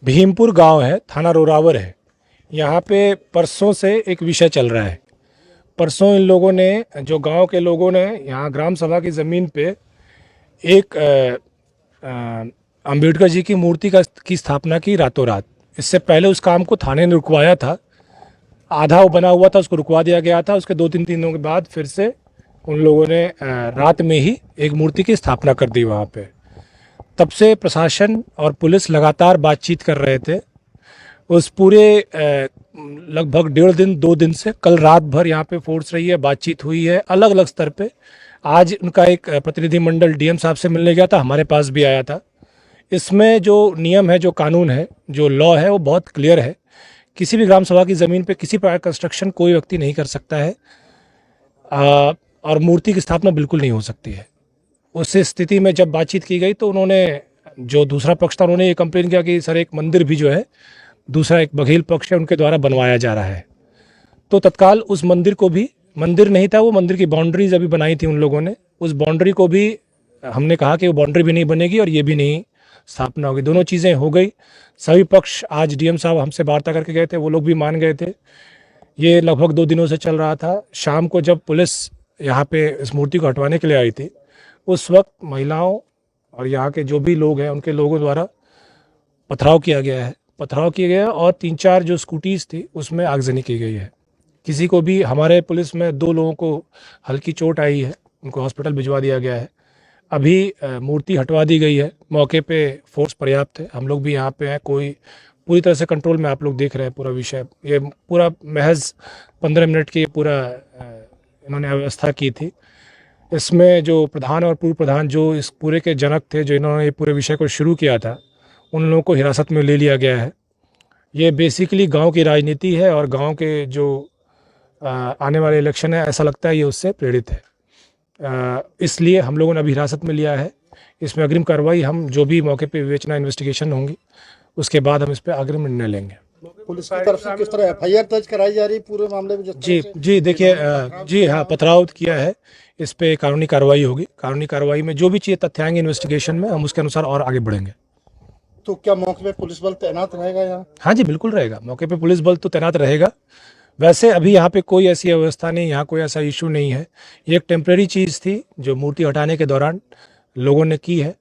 भीमपुर गांव है, थाना रोरावर है। यहाँ पे परसों से एक विषय चल रहा है। परसों इन लोगों ने, जो गांव के लोगों ने यहाँ ग्राम सभा की ज़मीन पे एक अंबेडकर जी की मूर्ति की स्थापना की रातों रात। इससे पहले उस काम को थाने ने रुकवाया था। आधा वो बना हुआ था, उसको रुकवा दिया गया था। उसके 2-3 दिनों के बाद फिर से उन लोगों ने रात में ही एक मूर्ति की स्थापना कर दी वहाँ पे। तब से प्रशासन और पुलिस लगातार बातचीत कर रहे थे। उस पूरे लगभग 1.5 दिन 2 दिन से कल रात भर यहाँ पे फोर्स रही है, बातचीत हुई है अलग अलग स्तर पे। आज उनका एक प्रतिनिधिमंडल डीएम साहब से मिलने गया था, हमारे पास भी आया था। इसमें जो नियम है, जो कानून है, जो लॉ है, वो बहुत क्लियर है। किसी भी ग्राम सभा की ज़मीन पे किसी प्रकार कंस्ट्रक्शन कोई व्यक्ति नहीं कर सकता है, और मूर्ति की स्थापना बिल्कुल नहीं हो सकती है। उस स्थिति में जब बातचीत की गई तो उन्होंने, जो दूसरा पक्ष था, उन्होंने ये कंप्लेन किया कि सर एक मंदिर भी जो है, दूसरा एक बघेल पक्ष है, उनके द्वारा बनवाया जा रहा है। तो तत्काल उस मंदिर को भी, मंदिर नहीं था वो, मंदिर की बाउंड्रीज अभी बनाई थी उन लोगों ने, उस बाउंड्री को भी हमने कहा कि वो बाउंड्री भी नहीं बनेगी और ये भी नहीं स्थापना होगी। दोनों चीज़ें हो गई। सभी पक्ष, आज डीएम साहब हमसे वार्ता करके गए थे, वो लोग भी मान गए थे। ये लगभग 2 दिनों से चल रहा था। शाम को जब पुलिस यहाँ पे इस मूर्ति को हटवाने के लिए आई थी, उस वक्त महिलाओं और यहाँ के जो भी लोग हैं उनके लोगों द्वारा पथराव किया गया और 3-4 जो स्कूटीज थी उसमें आगजनी की गई है। किसी को भी, हमारे पुलिस में 2 लोगों को हल्की चोट आई है, उनको हॉस्पिटल भिजवा दिया गया है। अभी मूर्ति हटवा दी गई है। मौके पे फोर्स पर्याप्त है, हम लोग भी यहाँ पे हैं, कोई पूरी तरह से कंट्रोल में। आप लोग देख रहे हैं पूरा विषय, ये पूरा महज 15 मिनट की पूरा इन्होंने व्यवस्था की थी। इसमें जो प्रधान और पूर्व प्रधान, जो इस पूरे के जनक थे, जो इन्होंने ये पूरे विषय को शुरू किया था, उन लोगों को हिरासत में ले लिया गया है। ये बेसिकली गांव की राजनीति है और गांव के जो आने वाले इलेक्शन है, ऐसा लगता है ये उससे प्रेरित है। इसलिए हम लोगों ने अभी हिरासत में लिया है। इसमें अग्रिम कार्रवाई, हम जो भी मौके पे विवेचना इन्वेस्टिगेशन होंगी उसके बाद हम इस पर अग्रिम निर्णय लेंगे। पुलिस की तरफ से किस तरह एफआईआर दर्ज कराई जा रही है पूरे मामले में? जी देखिए, जी हाँ, पथराव किया है, इस पे कानूनी कार्रवाई होगी। कानूनी कार्रवाई में जो भी चीज़ तथ्य आएंगे इन्वेस्टिगेशन में, हम उसके अनुसार और आगे बढ़ेंगे। तो क्या मौके पे पुलिस बल तैनात रहेगा यहाँ? हाँ जी, बिल्कुल रहेगा। मौके पे पुलिस बल तो तैनात रहेगा। वैसे अभी यहाँ पे कोई ऐसी व्यवस्था नहीं, यहाँ कोई ऐसा इशू नहीं है। ये एक टेम्परेरी चीज़ थी जो मूर्ति हटाने के दौरान लोगों ने की है।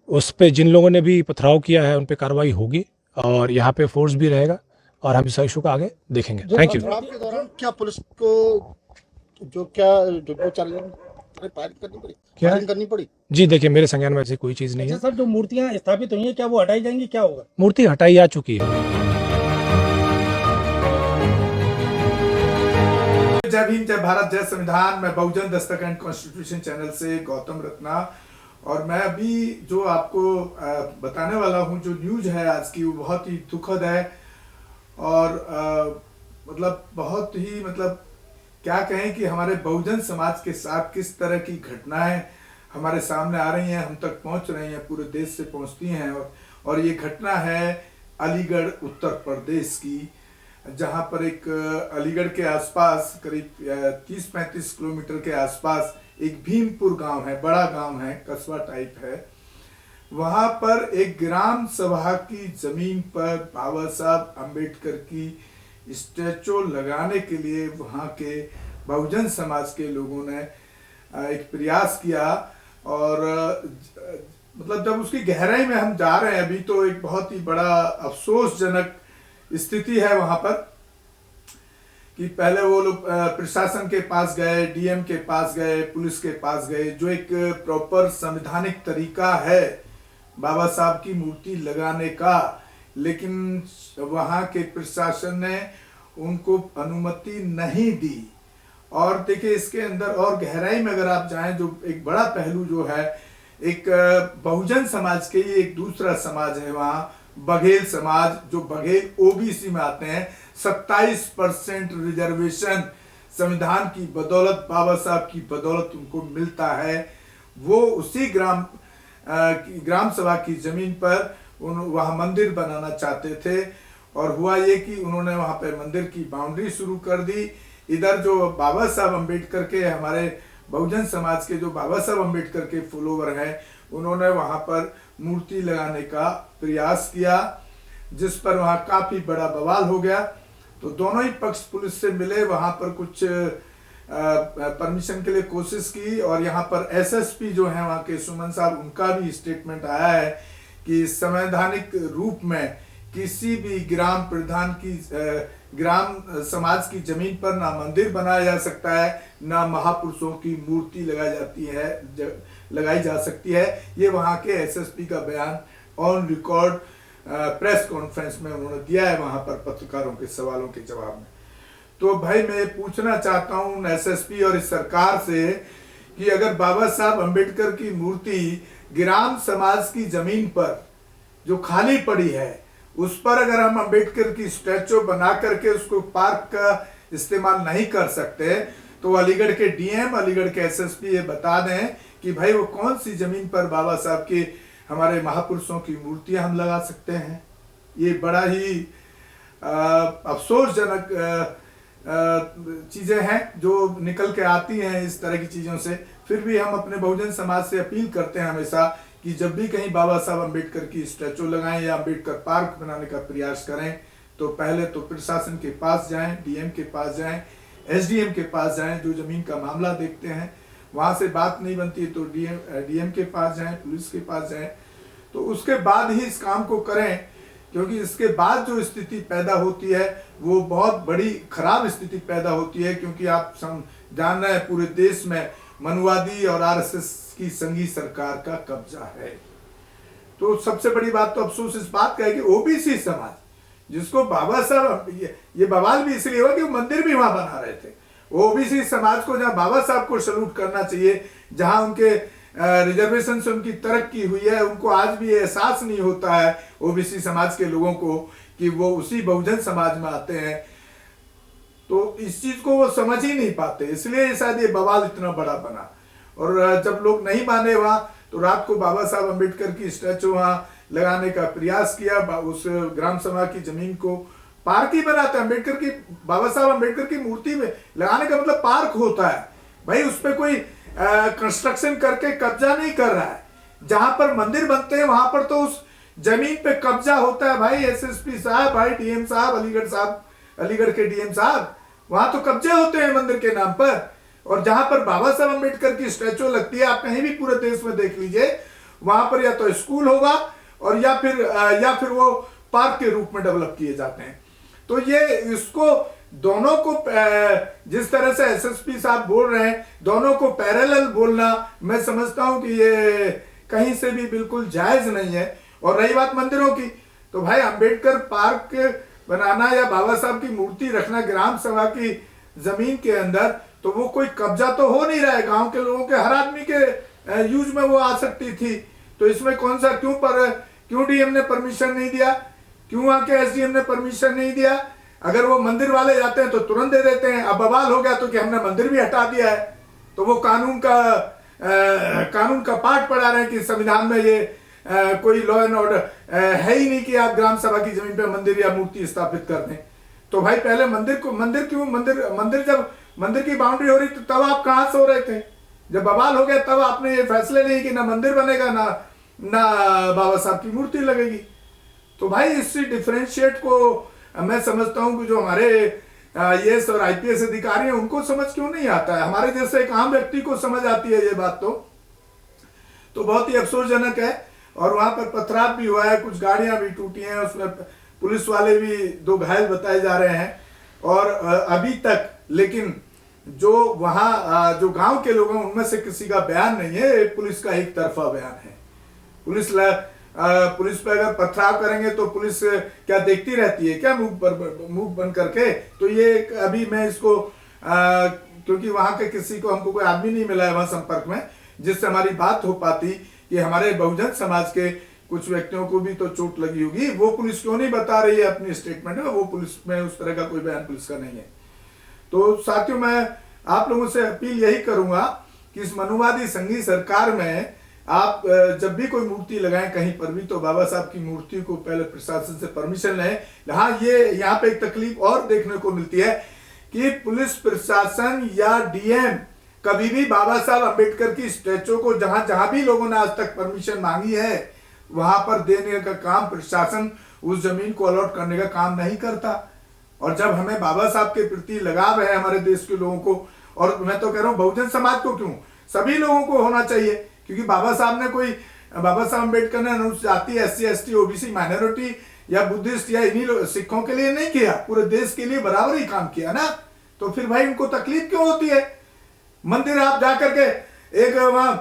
उस पे जिन लोगों ने भी पथराव किया है उन पे कार्रवाई होगी और यहाँ पे फोर्स भी रहेगा और हम इस इशू को आगे देखेंगे। Thank you. पथराव के दौरान क्या पुलिस को फायरिंग करनी पड़ी? जी देखिए, मेरे संज्ञान में ऐसी कोई चीज़ नहीं है। सर, जो मूर्तियां स्थापित हुई हैं क्या वो हटाई जाएंगी, क्या होगा? मूर्ति हटाई जा चुकी है। जय भीम, जय भारत, जय संविधान। मैं बहुजन दस्तक एंड कॉन्स्टिट्यूशन चैनल से गौतम रत्ना, और मैं अभी जो आपको बताने वाला हूं, जो न्यूज है आज की, वो बहुत ही दुखद है और मतलब बहुत ही, मतलब क्या कहें कि हमारे बहुजन समाज के साथ किस तरह की घटनाएं हमारे सामने आ रही हैं, हम तक पहुंच रही हैं, पूरे देश से पहुंचती हैं। और ये घटना है अलीगढ़ उत्तर प्रदेश की, जहां पर एक अलीगढ़ के आसपास करीब 30-35 किलोमीटर के आसपास एक भीमपुर गांव है, बड़ा गांव है, कस्बा टाइप है। वहां पर एक ग्राम सभा की जमीन पर बाबा साहब अम्बेडकर की स्टैचू लगाने के लिए वहां के बहुजन समाज के लोगों ने एक प्रयास किया। और मतलब जब उसकी गहराई में हम जा रहे हैं अभी, तो एक बहुत ही बड़ा अफसोसजनक स्थिति है वहां पर कि पहले वो लोग प्रशासन के पास गए, डीएम के पास गए, पुलिस के पास गए, जो एक प्रॉपर संवैधानिक तरीका है बाबा साहब की मूर्ति लगाने का, लेकिन वहां के प्रशासन ने उनको अनुमति नहीं दी। और देखिए, इसके अंदर और गहराई में अगर आप जाएं, जो एक बड़ा पहलू जो है, एक बहुजन समाज के, एक दूसरा समाज है वहां, बघेल समाज, जो बघेल ओबीसी में आते हैं। 27% रिजर्वेशन संविधान की बदौलत, बाबा साहब की बदौलत उनको मिलता है। वो उसी ग्राम सभा की जमीन पर वहां मंदिर बनाना चाहते थे, और हुआ ये कि उन्होंने वहां पर मंदिर की बाउंड्री शुरू कर दी। इधर जो बाबा साहब अम्बेडकर के, हमारे बहुजन समाज के जो बाबा साहब अम्बेडकर के फॉलोवर हैं, उन्होंने वहां पर मूर्ति लगाने का प्रयास किया। जिस पर वहां काफी बड़ा बवाल हो गया। तो दोनों ही पक्ष पुलिस से मिले, वहां पर कुछ परमिशन के लिए कोशिश की, और यहाँ पर एसएसपी जो है वहाँ के सुमन साहब, उनका भी स्टेटमेंट आया है कि संवैधानिक रूप में किसी भी ग्राम प्रधान की ग्राम समाज की जमीन पर ना मंदिर बनाया जा सकता है, ना महापुरुषों की मूर्ति लगाई जा सकती है। ये वहाँ के एसएसपी का बयान ऑन रिकॉर्ड प्रेस कॉन्फ्रेंस में उन्होंने दिया है, वहां पर पत्रकारों के सवालों के जवाब में। तो भाई मैं पूछना चाहता हूं एसएसपी और इस सरकार से कि अगर बाबा साहब अंबेडकर की मूर्ति ग्राम समाज की जमीन पर जो खाली पड़ी है, उस पर अगर हम अंबेडकर की स्टैचू बना करके उसको पार्क का इस्तेमाल नहीं कर सकते, तो अलीगढ़ के डीएम, अलीगढ़ के एसएसपी ये बता दें कि भाई वो कौन सी जमीन पर बाबा साहब की, हमारे महापुरुषों की मूर्तियां हम लगा सकते हैं। ये बड़ा ही अफसोसजनक चीजें हैं जो निकल के आती हैं इस तरह की चीजों से। फिर भी हम अपने बहुजन समाज से अपील करते हैं हमेशा कि जब भी कहीं बाबा साहब अंबेडकर की स्टैचू लगाएं या अंबेडकर पार्क बनाने का प्रयास करें, तो पहले तो प्रशासन के पास जाएं, डीएम के पास जाएं, एसडीएम के पास जाएं, जो जमीन का मामला देखते हैं। वहां से बात नहीं बनती तो डीएम के पास जाएं, पुलिस के पास जाएं, तो उसके बाद ही इस काम को करें, क्योंकि इसके बाद जो स्थिति पैदा होती है वो बहुत बड़ी खराब स्थिति पैदा होती है। क्योंकि आप जान रहे हैं पूरे देश में मनुवादी और आरएसएस की संघी सरकार का कब्जा है। तो सबसे बड़ी बात तो अफसोस इस बात का है कि ओबीसी समाज, जिसको बाबा साहब, ये बवाल भी इसलिए हुआ कि वो मंदिर भी वहां बना रहे थे, ओबीसी समाज को जहां बाबा साहब को सैल्यूट करना चाहिए, जहां उनके रिजर्वेशन से उनकी तरक्की हुई है, उनको आज भी एहसास नहीं होता है ओबीसी समाज के लोगों को कि वो उसी बहुजन समाज में आते हैं। तो इस चीज को वो समझ ही नहीं पाते, इसलिए शायद ये बवाल इतना बड़ा बना। और जब लोग नहीं माने वहां, तो रात को बाबा साहब अंबेडकर की स्टैचू वहां लगाने का प्रयास किया, उस ग्राम सभा की जमीन को पार्क ही बनाते। अंबेडकर की, बाबा साहब अंबेडकर की मूर्ति में लगाने का मतलब पार्क होता है भाई, उस पर कोई कंस्ट्रक्शन करके कब्जा नहीं कर रहा है। जहां पर मंदिर बनते हैं वहां पर तो उस जमीन पे कब्जा होता है भाई। एसएसपी साहब, भाई डीएम साहब, अलीगढ़ के डीएम साहब, वहां तो कब्जे होते हैं मंदिर के नाम पर। और जहां पर बाबा साहब अंबेडकर की स्टैचू लगती है, आप कहीं भी पूरे देश में देख लीजिए, वहां पर या तो स्कूल होगा और या फिर वो पार्क के रूप में डेवलप किए जाते हैं। तो ये इसको दोनों को, जिस तरह से एसएसपी साहब बोल रहे हैं, दोनों को पैरेलल बोलना मैं समझता हूं कि ये कहीं से भी बिल्कुल जायज नहीं है। और रही बात मंदिरों की, तो भाई अंबेडकर पार्क बनाना या बाबा साहब की मूर्ति रखना ग्राम सभा की जमीन के अंदर, तो वो कोई कब्जा तो हो नहीं रहा है। गांव के लोगों के, हर आदमी के यूज में वो आ सकती थी। तो इसमें कौन सा, क्यों डीएम ने परमिशन नहीं दिया, क्यों वहां के एसडीएम ने परमिशन नहीं दिया? अगर वो मंदिर वाले जाते हैं तो तुरंत दे देते हैं। अब बवाल हो गया तो कि हमने मंदिर भी हटा दिया है, तो वो कानून का पाठ पढ़ा रहे हैं कि संविधान में ये कोई लॉ एंड ऑर्डर है ही नहीं कि आप ग्राम सभा की जमीन पे मंदिर या मूर्ति स्थापित कर दें। तो भाई पहले मंदिर जब मंदिर की बाउंड्री हो रही तो तब आप कहां सो रहे थे? जब बवाल हो गया तब आपने ये फैसले लिए कि ना मंदिर बनेगा, ना बाबा साहब की मूर्ति लगेगी। तो भाई इससे डिफरेंशिएट को मैं समझता हूं कि जो हमारे आईएएस और आईपीएस अधिकारी हैं उनको समझ क्यों नहीं आता है। हमारे जैसे एक आम व्यक्ति को समझ आती है ये बात, तो बहुत ही अफसोसजनक है। और वहां पर पथराव भी हुआ है, कुछ गाड़ियां भी टूटी हैं, उसमें पुलिस वाले भी 2 घायल बताए जा रहे हैं। और अभी तक लेकिन जो वहां जो गांव के लोग हैं उनमें से किसी का बयान नहीं है, पुलिस का एक तरफा बयान है। पुलिस पे अगर पथराव करेंगे तो पुलिस क्या देखती रहती है क्या मुंह बंद करके? तो ये अभी मैं इसको क्योंकि वहां के किसी को, हमको कोई आदमी नहीं मिला है वहां संपर्क में जिससे हमारी बात हो पाती कि हमारे बहुजन समाज के कुछ व्यक्तियों को भी तो चोट लगी होगी, वो पुलिस क्यों नहीं बता रही है अपनी स्टेटमेंट में? वो पुलिस में उस तरह का कोई बयान पुलिस का नहीं है। तो साथियों, मैं आप लोगों से अपील यही करूंगा कि इस मनुवादी संघी सरकार में आप जब भी कोई मूर्ति लगाएं कहीं पर भी, तो बाबा साहब की मूर्ति को पहले प्रशासन से परमिशन लें। हाँ, ये यहाँ पे एक तकलीफ और देखने को मिलती है कि पुलिस प्रशासन या डीएम कभी भी बाबा साहब अंबेडकर की स्टैचू को जहां भी लोगों ने आज तक परमिशन मांगी है वहां पर देने का काम प्रशासन उस जमीन को अलॉट करने का काम नहीं करता। और जब हमें बाबा साहब के प्रति लगाव है हमारे देश के लोगों को, और मैं तो कह रहा हूँ बहुजन समाज को क्यों, सभी लोगों को होना चाहिए, क्योंकि बाबा साहब अम्बेडकर ने अनुसूचित जाति, SC ST OBC माइनॉरिटी या बुद्धिस्ट या इन्हीं सिखों के लिए नहीं किया, पूरे देश के लिए बराबर ही काम किया ना। तो फिर भाई उनको तकलीफ क्यों होती है? मंदिर आप जाकर के एक वहां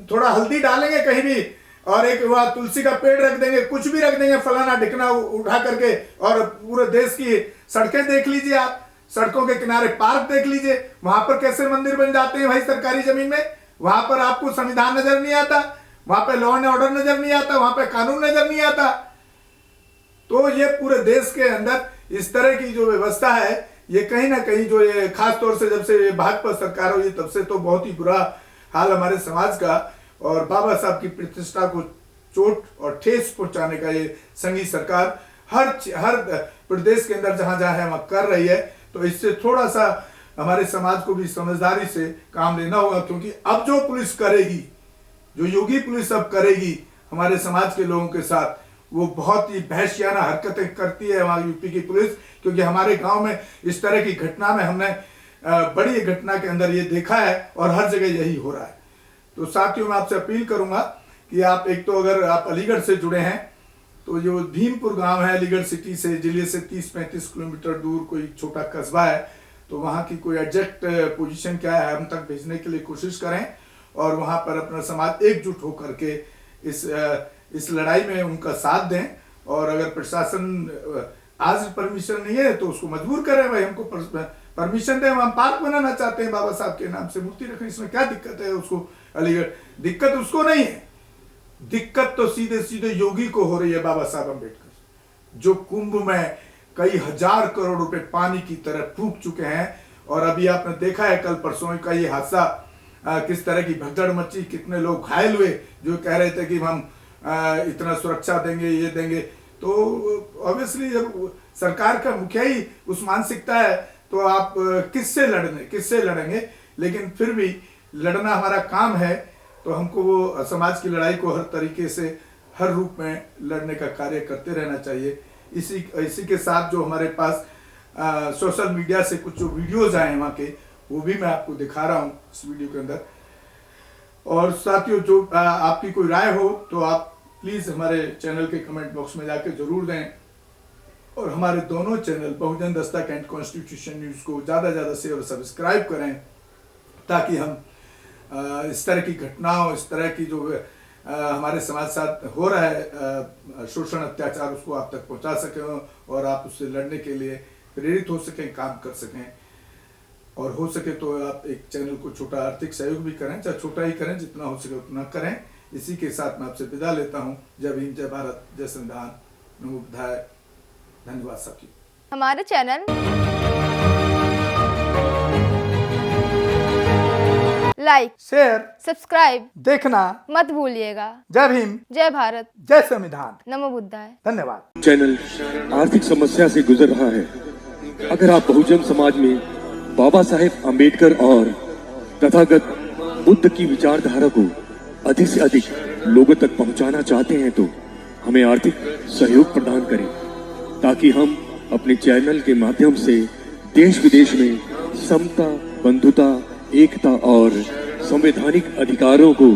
थोड़ा हल्दी डालेंगे कहीं भी, और एक वहां तुलसी का पेड़ रख देंगे, कुछ भी रख देंगे फलाना ढिकना उठा करके, और पूरे देश की सड़कें देख लीजिए आप, सड़कों के किनारे पार्क देख लीजिए, वहां पर कैसे मंदिर बन जाते हैं भाई सरकारी जमीन में। वहां पर आपको संविधान नजर नहीं आता, वहां पे लॉ एंड ऑर्डर नजर नहीं आता, वहां पे कानून नजर नहीं आता। तो ये पूरे देश के अंदर इस तरह की जो व्यवस्था है, ये कहीं ना कहीं जो ये खास तौर से जब से भाजपा सरकार हुई तब से तो बहुत ही बुरा हाल हमारे समाज का, और बाबा साहब की प्रतिष्ठा को चोट और ठेस पहुंचाने का ये संघी सरकार हर प्रदेश के अंदर जहां जहां है वहां कर रही है। तो इससे थोड़ा सा हमारे समाज को भी समझदारी से काम लेना होगा, क्योंकि अब जो पुलिस करेगी, जो योगी पुलिस अब करेगी हमारे समाज के लोगों के साथ, वो बहुत ही बहशियाना हरकतें करती है हमारी यूपी की पुलिस। क्योंकि हमारे गांव में इस तरह की घटना में हमने बड़ी घटना के अंदर ये देखा है, और हर जगह यही हो रहा है। तो साथियों मैं आपसे अपील करूंगा कि आप एक तो अगर आप अलीगढ़ से जुड़े हैं तो जो भीमपुर गांव है अलीगढ़ सिटी से, जिले से 30-35 किलोमीटर दूर कोई छोटा कस्बा है, तो वहां की कोई एग्जैक्ट पोजीशन क्या है हम तक भेजने के लिए कोशिश करें, और वहां पर अपना समाज एकजुट होकर के इस लड़ाई में उनका साथ दें। और अगर प्रशासन आज परमिशन नहीं है तो उसको मजबूर करें, भाई हमको परमिशन दें, हम पार्क बनाना चाहते हैं बाबा साहब के नाम से, मूर्ति रखें, इसमें क्या दिक्कत है उसको? अलीगढ़ दिक्कत उसको नहीं है, दिक्कत तो सीधे सीधे योगी को हो रही है, बाबा साहब अम्बेडकर जो कुंभ में कई हजार करोड़ रुपए पानी की तरह फूंक चुके हैं। और अभी आपने देखा है कल परसों का ये हादसा, किस तरह की भगदड़ मची, कितने लोग घायल हुए जो कह रहे थे कि हम इतना सुरक्षा देंगे, ये देंगे। तो ऑब्वियसली जब सरकार का मुखिया ही उस मानसिकता है तो आप किससे लड़ेंगे? लेकिन फिर भी लड़ना हमारा काम है, तो हमको वो समाज की लड़ाई को हर तरीके से हर रूप में लड़ने का कार्य करते रहना चाहिए। इसी के साथ जो हमारे पास सोशल मीडिया से कुछ जो वीडियोज आए हैं वहाँ के, वो भी मैं आपको दिखा रहा हूँ इस वीडियो के अंदर। और साथियों जो आपकी कोई राय हो तो आप प्लीज हमारे चैनल के कमेंट बॉक्स में जाके जरूर दें, और हमारे दोनों channel Bahujan Dastak and constitution news को ज्यादा शेयर और सब्सक्राइब करें, ताकि हम इस तरह की घटनाओं, इस तरह की जो हमारे समाज साथ हो रहा है शोषण अत्याचार, उसको आप तक पहुंचा सकें और आप उससे लड़ने के लिए प्रेरित हो सकें, काम कर सकें। और हो सके तो आप एक चैनल को छोटा आर्थिक सहयोग भी करें, चाहे छोटा ही करें, जितना हो सके उतना करें। इसी के साथ मैं आपसे विदा लेता हूं। जय भीम, जय भारत, जय संविधान, नमो बुद्धाय। धन्यवाद साथियों। हमारे चैनल लाइक, शेयर, सब्सक्राइब देखना मत भूलिएगा। जय भीम, जय भारत, जय संविधान, नमो बुद्धाय। धन्यवाद। चैनल आर्थिक समस्या से गुजर रहा है। अगर आप बहुजन समाज में बाबा साहेब अम्बेडकर और तथागत बुद्ध की विचारधारा को अधिक से अधिक लोगों तक पहुंचाना चाहते हैं तो हमें आर्थिक सहयोग प्रदान करें, ताकि हम अपने चैनल के माध्यम से देश विदेश में समता, बंधुता, एकता और संवैधानिक अधिकारों को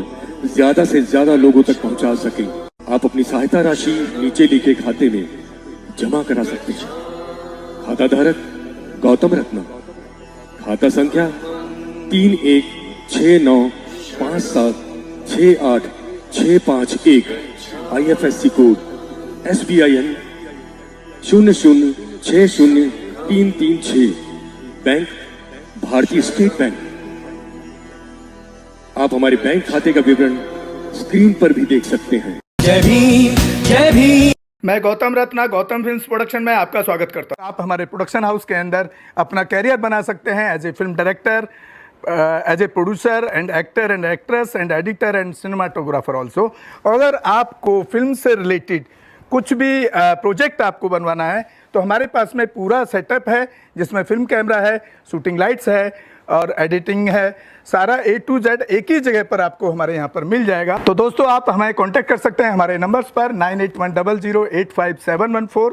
ज्यादा से ज्यादा लोगों तक पहुंचा सकें। आप अपनी सहायता राशि नीचे लिखे खाते में जमा करा सकते हैं। खाता धारक गौतम रत्ना, खाता संख्या 316957686551, IFSC कोड SBIN 0060336, बैंक भारतीय स्टेट बैंक। आप हमारे बैंक खाते का विवरण स्क्रीन पर भी देख सकते हैं। जय भीम, जय भीम। मैं गौतम रत्ना, गौतम फिल्म्स प्रोडक्शन में आपका स्वागत करता हूं। आप हमारे प्रोडक्शन हाउस के अंदर अपना कैरियर बना सकते हैं as a film director, as a producer and actor and actress and editor and cinematographer also. अगर आपको फिल्म से रिलेटेड कुछ भी प्रोजेक्ट आपको बनवाना है तो हमारे पास में पूरा सेटअप है, जिसमें फिल्म कैमरा है, शूटिंग लाइट्स है, और एडिटिंग है, सारा A to Z एक ही जगह पर आपको हमारे यहाँ पर मिल जाएगा। तो दोस्तों आप हमें कांटेक्ट कर सकते हैं हमारे नंबर्स पर 9810085714।